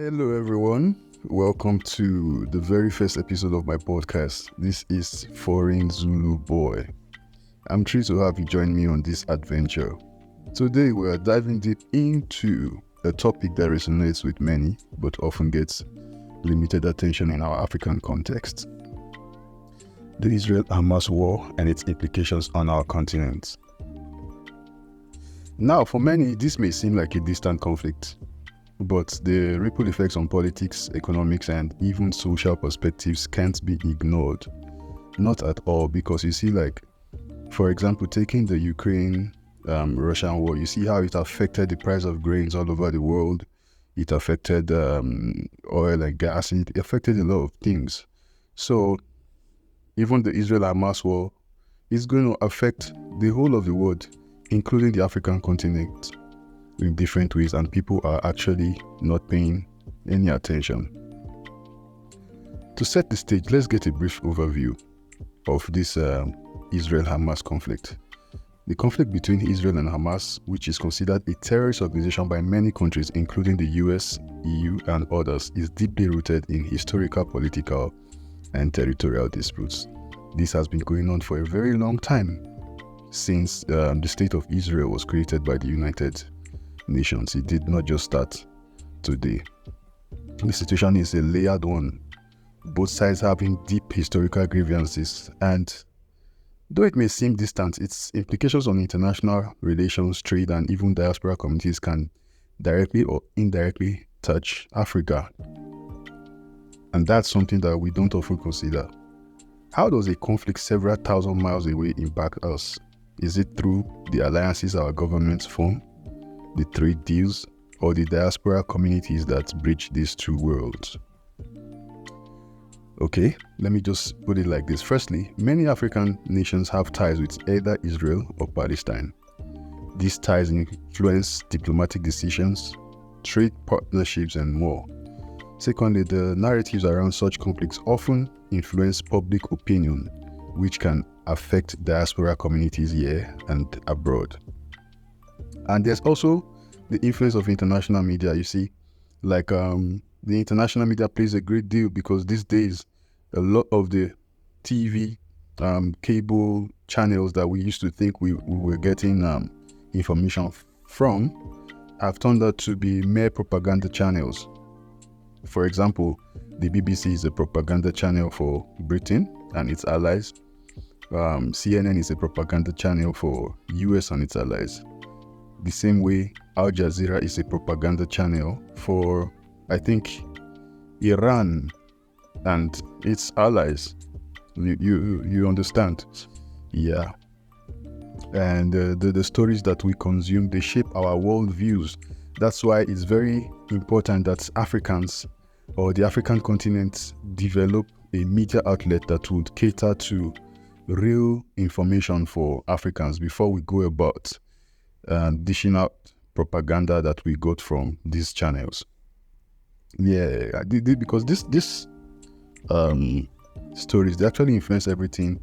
Hello, everyone. Welcome to the very first episode of my podcast. This is Foreign Zulu Boy. I'm thrilled to have you join me on this adventure. Today, we are diving deep into a topic that resonates with many, but often gets limited attention in our African context. The Israel-Hamas war and its implications on our continent. Now, for many, this may seem like a distant conflict, but the ripple effects on politics, economics, and even social perspectives can't be ignored. Not at all, because you see, for example, taking the Ukraine-Russian war, you see how it affected the price of grains all over the world. It affected oil and gas, and it affected a lot of things. So even the Israel-Hamas war is going to affect the whole of the world, including the African continent, in different ways, and people are actually not paying any attention. To set the stage, let's get a brief overview of this Israel-Hamas conflict. The conflict between Israel and Hamas, which is considered a terrorist organization by many countries, including the US, EU, and others, is deeply rooted in historical, political, and territorial disputes. This has been going on for a very long time, since the State of Israel was created by the United Nations. It did not just start today. The situation is a layered one, both sides having deep historical grievances, and though it may seem distant, its implications on international relations, trade, and even diaspora communities can directly or indirectly touch Africa. And that's something that we don't often consider. How does a conflict several thousand miles away impact us? Is it through the alliances our governments form, the trade deals, or the diaspora communities that bridge these two worlds? Okay, let me just put it like this. Firstly, many African nations have ties with either Israel or Palestine. These ties influence diplomatic decisions, trade partnerships, and more. Secondly, the narratives around such conflicts often influence public opinion, which can affect diaspora communities here and abroad. And there's also the influence of international media. You see, the international media plays a great deal, because these days, a lot of the TV, cable channels that we used to think we were getting information from have turned out to be mere propaganda channels. For example, the BBC is a propaganda channel for Britain and its allies. CNN is a propaganda channel for US and its allies. The same way, Al Jazeera is a propaganda channel for, I think, Iran and its allies. You understand? Yeah. And the stories that we consume, they shape our worldviews. That's why it's very important that Africans or the African continent develop a media outlet that would cater to real information for Africans before we go about dishing out propaganda that we got from these channels. Yeah, because this stories, they actually influence everything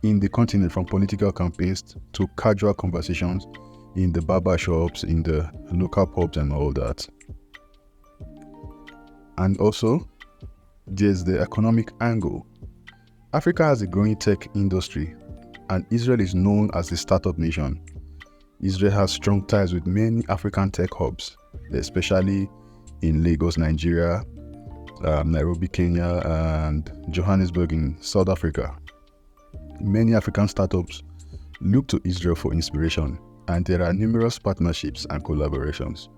in the continent, from political campaigns to casual conversations in the barber shops, in the local pubs, and all that. And also, there's the economic angle. Africa has a growing tech industry, and Israel is known as a startup nation. Israel has strong ties with many African tech hubs, especially in Lagos, Nigeria, Nairobi, Kenya, and Johannesburg in South Africa. Many African startups look to Israel for inspiration, and there are numerous partnerships and collaborations.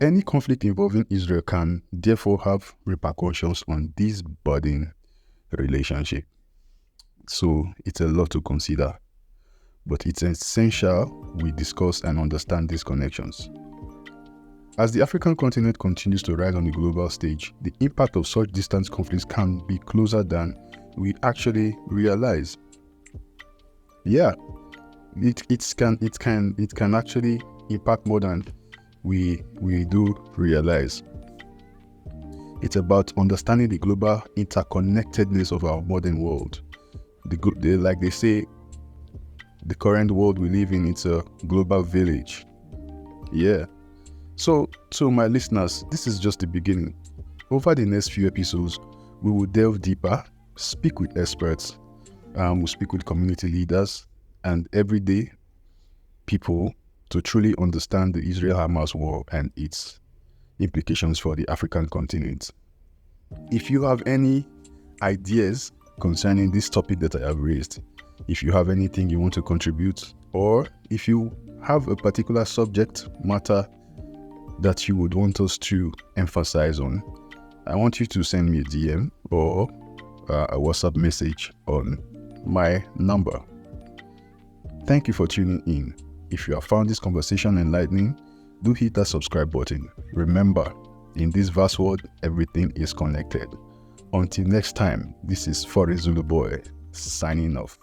Any conflict involving Israel can therefore have repercussions on this budding relationship. So it's a lot to consider, but it's essential we discuss and understand these connections. As the African continent continues to rise on the global stage, the impact of such distant conflicts can be closer than we actually realize. Yeah, it can actually impact more than we do realize. It's about understanding the global interconnectedness of our modern world. Like they say, the current world we live in, it's a global village. Yeah. So, to my listeners, this is just the beginning. Over the next few episodes, we will delve deeper, speak with experts, we'll speak with community leaders and everyday people to truly understand the Israel-Hamas war and its implications for the African continent. If you have any ideas concerning this topic that I have raised, if you have anything you want to contribute, or if you have a particular subject matter that you would want us to emphasize on, I want you to send me a DM or a WhatsApp message on my number. Thank you for tuning in. If you have found this conversation enlightening, do hit that subscribe button. Remember, in this vast world, everything is connected. Until next time, this is Foreign Zulu Boy signing off.